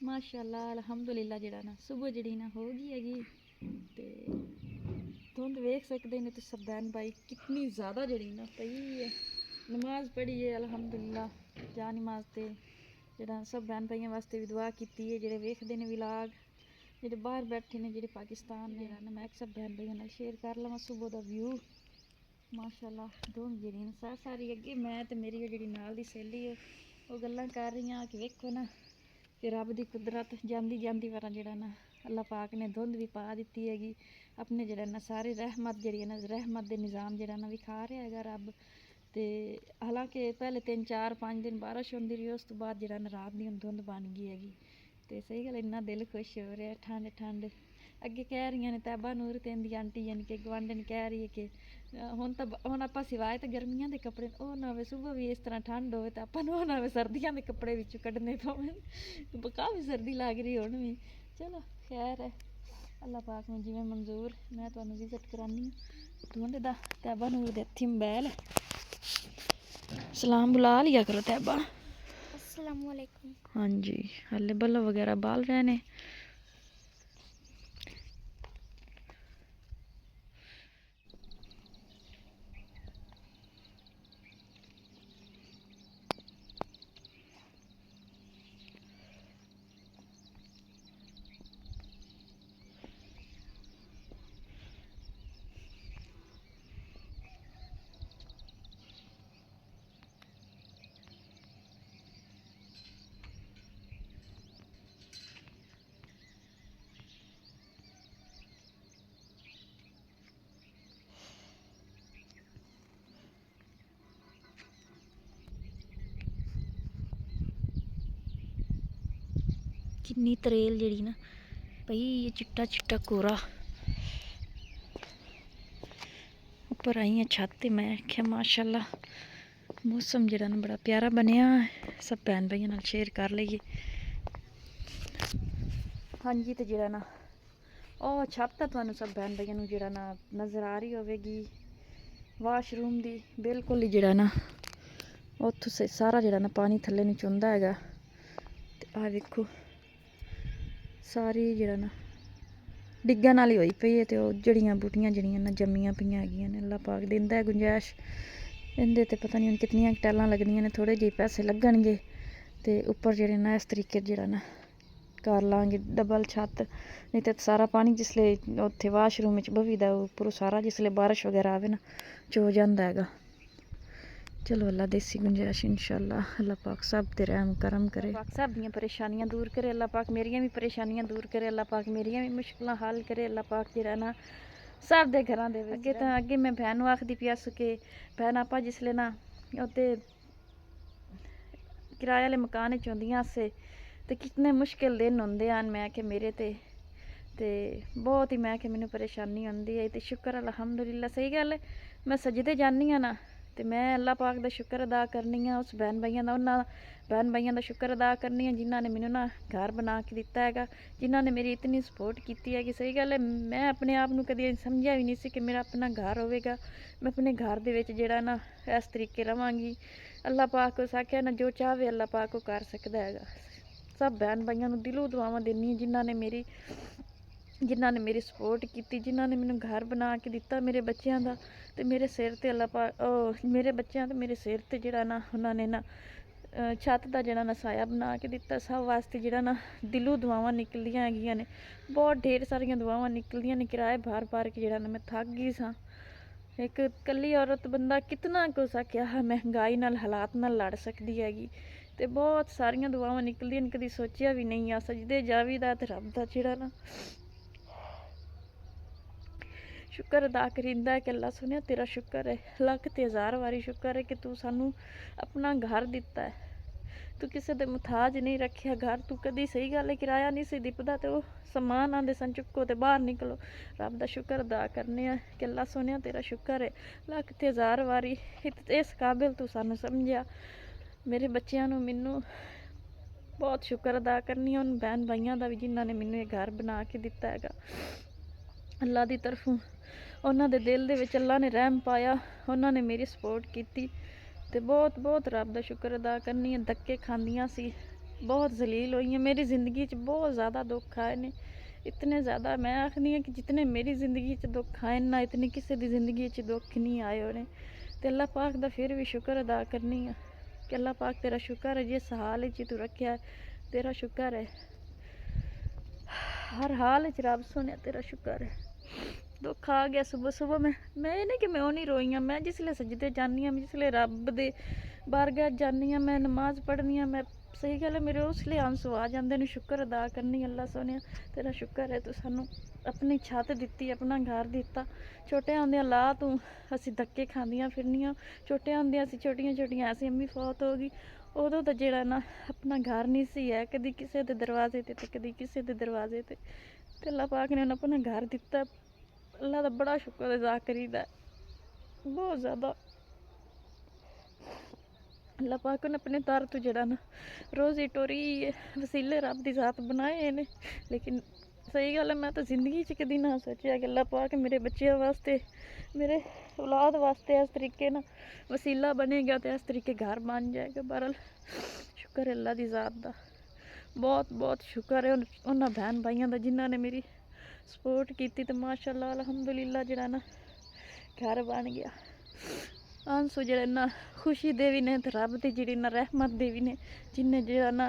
माशाअल्लाह अलहमदुलिल्लाह ਜਿਹੜਾ ਨਾ ਸੁਬਹ ਜਿਹੜੀ ਨਾ ਹੋ ਗਈ ਹੈਗੀ ਤੇ ਧੁੰਦ ਵੇਖ ਸਕਦੇ ਨੇ ਤੁਸੀਂ ਬਹਿਨ ਭਾਈ ਕਿੰਨੀ ਜ਼ਿਆਦਾ ਜਿਹੜੀ ਨਾ ਪਈ ਹੈ। ਨਮਾਜ਼ ਪੜ੍ਹੀ ਹੈ ਅਲਹਮਦੁਲਿल्लाह ਜਾ ਨਮਾਜ਼ ਤੇ ਜਿਹੜਾ ਸਭ ਬਹਿਨ ਭਾਈਆਂ ਵਾਸਤੇ ਵੀ ਦੁਆ ਕੀਤੀ ਹੈ ਜਿਹੜੇ ਵੇਖਦੇ ਨੇ ਵਿਲਾਗ ਜਿਹੜੇ ਬਾਹਰ ਬੈਠੇ ਨੇ ਜਿਹੜੇ ਪਾਕਿਸਤਾਨ ਨੇ ਜਿਹੜਾ ਨਾ ਮੈਂ ਸਭ ਬਹਿਨ ਭਾਈਆਂ ਨਾਲ ਸ਼ੇਅਰ ਕਰ ਲਵਾਂ ਸੁਬਹ ਦਾ ਵਿਊ। ਮਾਸ਼ਾਅੱਲਾ ਧੁੰਦ ਜਿਹੜੀ ਨਾ ਸਾਰੀ ਅੱਗੇ ਮੈਂ ਤੇ ਮੇਰੀ ਜਿਹੜੀ ਨਾਲ ਦੀ ਸਹੇਲੀ ਹੈ ਉਹ ਗੱਲਾਂ ਕਰ ਰਹੀਆਂ ਕਿ ਵੇਖੋ ਨਾ कि रब की कुदरत जाती जाती वार जरा ना अल्लाह पाक ने धुंध भी पा दी हैगी अपने जरा ना सारे रहमत जी ना रहमत के निज़ाम जरा ना विखा रहा है रब। तो हालांकि पहले 3-4-5 दिन बारिश होंदी रही उस तो बाद जरा ना रात की धुंध बन गई हैगी। तो सही गल इन्ना दिल खुश हो रहा है ठंड ठंड अगे कह रही ने तैबा नूर ते इनकी आंटी यानी कि गवांढन कह रही है कि हुण आपां सिवाए तो गर्मियां के कपड़े वो ना हो सुबह भी इस तरह ठंड हो तो आपां वो ना हो सर्दियों के कपड़े विचों कड्ढने पवन काफ़ी सर्दी लग रही हुण भी। चलो खैर है अल्लाह पाक में जिवें मंजूर मैं तुहानूं विजिट करानी धुंध दा तैबा नूर दे हत्थी मोबाइल सलाम बुला लिया करो तैबा। अस्सलाम वालेकुम। हाँ जी हले बल्ब वगैरह बाल रहे ने। किन्नी तरेल जड़ी ना पई ये चिट्टा चिट्टा कोरा ऊपर आई है छत ते मैं आख्या माशाअल्लाह मौसम जड़ा ना बड़ा प्यारा बनया सब भैन भाइयों नाल शेयर कर लईए। हाँ जी तो जड़ा ना ओ छत तो तुहानूं सब भैन भाइयों नूं जड़ा ना नज़र आ रही होवेगी वाशरूम दी बिल्कुल ही जड़ा ना उत्थों से सारा जड़ा ना पानी थल्ले नूं चुंदा हैगा। ते आ वेखो सारी जरा ना डिग्गन वाली होई पई है तो जड़ियां बूटियां जड़ियां ना जम्मियां पईयां हैगियां ने अल्लाह पाक दिंदा है गुंजाइश इहदे ते पता नहीं कितनियां टैलां लगनियां ने थोड़े जे पैसे लगणगे ते उपर जेहड़े ना इस तरीके जरा ना कर लांगे डबल छत नहीं तो सारा पानी जिसले उत्थे वाशरूम च बवीदा उप्परों सारा जिसले बारिश वगैरह आवे ना चो जांदा हैगा। चलो अल्लाह देसी गुंजाइश इंशाअल्लाह अल्लाह पाक सब ते रहम करम करे पाक सब दियां परेशानियां दूर करे अल्लाह पाक मेरियां भी परेशानियां दूर करे अल्लाह पाक मेरियां भी मुश्किलां हल करे अल्लाह पाक जेह्ड़ा ना सब दे घरां दे अगे तां अगे मैं भैन नूं आखदी पिया सो कि भैन आपां जिसले ना उत्ते किराए आह्ले मकान च होंदियां असें ते कितने मुश्किल दिन होंदे हन मैं आखेआ मेरे ते बहुत ही मैं आखेआ मैनूं परेशानी होंदी है ते शुक्र अलहमदुलिल्लाह सही गल है मैं सजदे जानी आं ना ते मैं अल्लाह पाक दा शुक्र अदा करनी आं उस भैन भाइयां दा उन्हां भैन भाइयां दा शुक्र अदा करनी आं जिन्हां ने मैनूं ना घर बना के दित्ता हैगा जिन्हां ने मेरी इतनी सपोर्ट कीती है कि सही गल है मैं अपने आप नूं कदी समझिया भी नहीं सी कि मेरा अपना घर होवेगा मैं अपने घर दे विच जेह्ड़ा ना इस तरीके रवांगी। अल्लाह पाक उस आखेआ ना जो चाहवे अल्लाह पाक ओह कर सकदा हैगा। सब भैन भाइयां नूं दिलों दुआवां दिन्नी जिन्हां ने मेरी सपोर्ट की जिन्हां ने मैनूं घर बना के दिता मेरे बच्चों का तो मेरे सिर ते अल्लाह पाक मेरे बच्चों तो मेरे सिर ते जेह्ड़ा ना उन्होंने ना छत का जेह्ड़ा ना साया बना के दिता सब वास्ते जेह्ड़ा ना दिलों दुआवां निकलदियां हैगियां ने बहुत ढेर सारियां दुआवां निकलदियां ने किराए बार बार के जेह्ड़ा ना मैं थक गई सां एक कल्ली औरत बंदा कितना कुछ आखेआ महंगाई नाल हालात नाल लड़ सकदी हैगी ते बहुत सारियां दुआवां निकलदियां ने कदी सोचिया भी नहीं आ सजदे जावीदा ते रब दा जेह्ड़ा ना शुक्र अदा करींदा है कि अल्लाह सुनिया तेरा शुक्र है लख ते हज़ार वारी शुक्र है कि तू सानू अपना घर दिता है तू किसी दे मुथाज नहीं रखिया घर तू कदी सही गल है किराया नहीं सी दिपदा ते वो समान आंदे सन चुक्को ते बाहर निकलो रब दा शुक्र अदा करने कि अल्लाह सुनिया तेरा शुक्र है लख ते हज़ार वारी इस काबिल तू सानू समझिया मेरे बच्चों नू मैनू बहुत शुक्र अदा करनी उन बहन भाइयों का भी जिन्हों ने मैनू ये घर बना के दिता हैगा। अल्लाह की तरफों उन्होंने दे दिल दे विच अल्लाह ने रहम पाया उन्होंने मेरी सपोर्ट की ते बहुत बहुत रब दा शुक्र अदा करनी है। धक्के खांदियां सी बहुत जलील हुई हैं। मेरी ज़िंदगी च बहुत ज़्यादा दुख आए ने, इतने ज़्यादा मैं आखनी कि जितने मेरी ज़िंदगी च दुख आए ना इतने किसी दी ज़िंदगी च दुख नहीं आए होने। ते अल्लाह पाक दा फिर भी शुक्र अदा करनी है कि अल्लाह पाक तेरा शुक्र है जिस हाल च तू रखा है, तेरा शुक्र है हर हाल च रब सुने तेरा शुक्र है। दुख आ गया सुबह सुबह मैं ये नहीं कि मैं नहीं रोई हाँ, मैं जिसले सजदे जानी हाँ, जिसले रब दे बारगाह जानी हाँ, मैं नमाज पढ़नी हाँ, मैं सही गल है मेरे उसले आंसू आ जाते हैं। शुक्र अदा करनी अल्लाह सोने तेरा शुक्र है तू सानू अपनी छत दिती, अपना घर दिता। छोटे होंदे ला तू असी धक्के खांदियां फिरनियां, छोटे होंदे असी छोटियां छोटियां ऐसी अम्मी फौत हो गई। उदों तो जेड़ा ना अपना घर नहीं सी है, कदी किसी के दरवाजे ते कदी किसी के दरवाजे ते अल्लाह पाक ने अपना घर दिता। अल्लाह का बड़ा शुक्र अदा करीदा बहुत ज़्यादा। अल्लाह पाक ने अपने दर तो जड़ा ना रोज़ी टोरी वसीले रब की जात बनाए ने, लेकिन सही गल है मैं तो जिंदगी च कदी ना सोचा कि अल्लाह पाक मेरे बच्चों वास्ते मेरे औलाद वास्ते इस तरीके ना वसीला बनेगा तो इस तरीके घर बन जाएगा। बहरहाल शुक्र है अल्लाह की जात का, बहुत बहुत शुक्र है उन्होंने बहन भाइयों का जिन्होंने मेरी सपोर्ट की। तो माशाअल्लाह अल्हम्दुलिल्लाह जड़ा ना घर बन गया। आंसू जड़े ना खुशी दे भी ने ते रब दी जेड़ी ना रहमत दे भी ने, जिन्हें जड़ा ना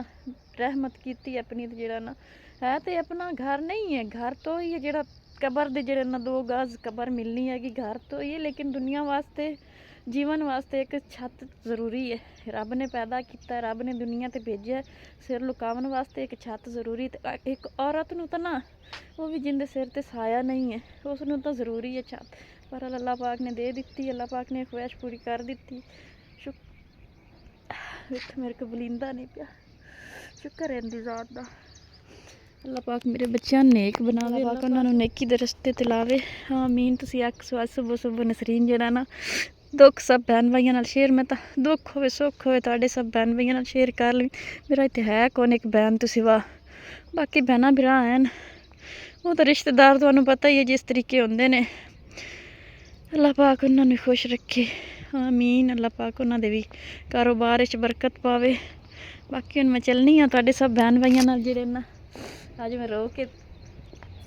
रहमत की अपनी ते जड़ा ना है तो अपना घर नहीं है। घर तो ही है जड़ा कबर दे जड़े ना 2 गज कबर मिलनी है कि घर तो ही है, लेकिन दुनिया वास्ते जीवन वास्ते एक छत जरूरी है। रब ने पैदा किया, रब ने दुनिया ते भेजा सिर लुकावन वास्ते एक छत जरूरी। ते एक औरत नूं तां ना वो भी जिंदे सिर ते साया नहीं है उसनूं तां जरूरी है छत। पर अल्लाह पाक ने दे दी, अल्लाह पाक ने ख्वाहिश पूरी कर दी। मेरे को बलिंदा नहीं पिया, शुक्र है इनदी जात दा। अल्लाह पाक मेरे बच्चों नेक बनावे, अल्लाह पाक उन्होंने नेकी दे रस्ते ते लावे। आमीन। तुसीं आखो अज सुबह सुबह नसरीन जेड़ा ना दुख सब बहन भाइयों नाल शेयर, मैं तो दुख होवे सुख होवे तुहाडे सब बहन भाइयों नाल शेयर कर लवी। मेरा इत्थे है कौन एक बहन तो सिवा, बाकी बहना भरा हैं वो तो रिश्तेदार तुहानू पता ही है जिस तरीके होंदे ने। अल्लाह पाक उन्होंने खुश रखे, आमीन। अल्लाह पाक उन्होंने भी कारोबार च बरकत पावे। बाकी हुण मैं चलनी हाँ तुहाडे सब बहन भाइयों नाल जेड़े ना अज मैं रो के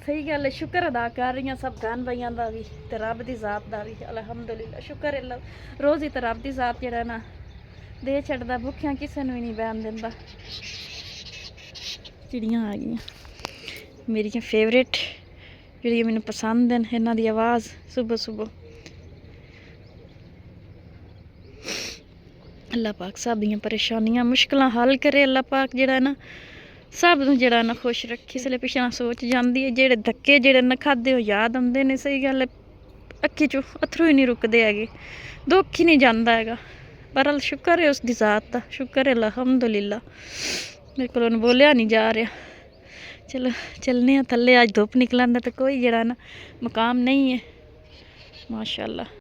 सही गल है शुक्र अदा कर रही हूँ सब बहन भाइयों का भी ते रब की जात का भी अल्हम्दुलिल्लाह। शुक्र है रोज़ ही तो रब की जात जड़ा ना दे छड़दा, भुखियां किसी भी नहीं बहन दिंदा। चिड़ियाँ आ गई मेरिया फेवरेट जी मैनू पसंद हैं, इन्हों की आवाज़ सुबह सुबह। अल्लाह पाक सब दियां परेशानियां मुश्किलां हल करे। अल्लाह पाक जड़ा ना सब नूं जड़ा ना खुश रखे। इसलिए पिछला सोच जाती है जेड़े धक्के जेड़े ना खादे हो याद आते हैं। सही गल है अक्खी चो अथरू ही नहीं रुकते है, दुख ही नहीं जाता है। पर शुक्र है उसकी जात का, शुक्र है अल्हम्दुलिल्लाह। मेरे को बोलिया नहीं जा रहा। चलो चलने थल्ले, अज धुप निकलन तो कोई जड़ा ना मकाम नहीं है माशाअल्लाह।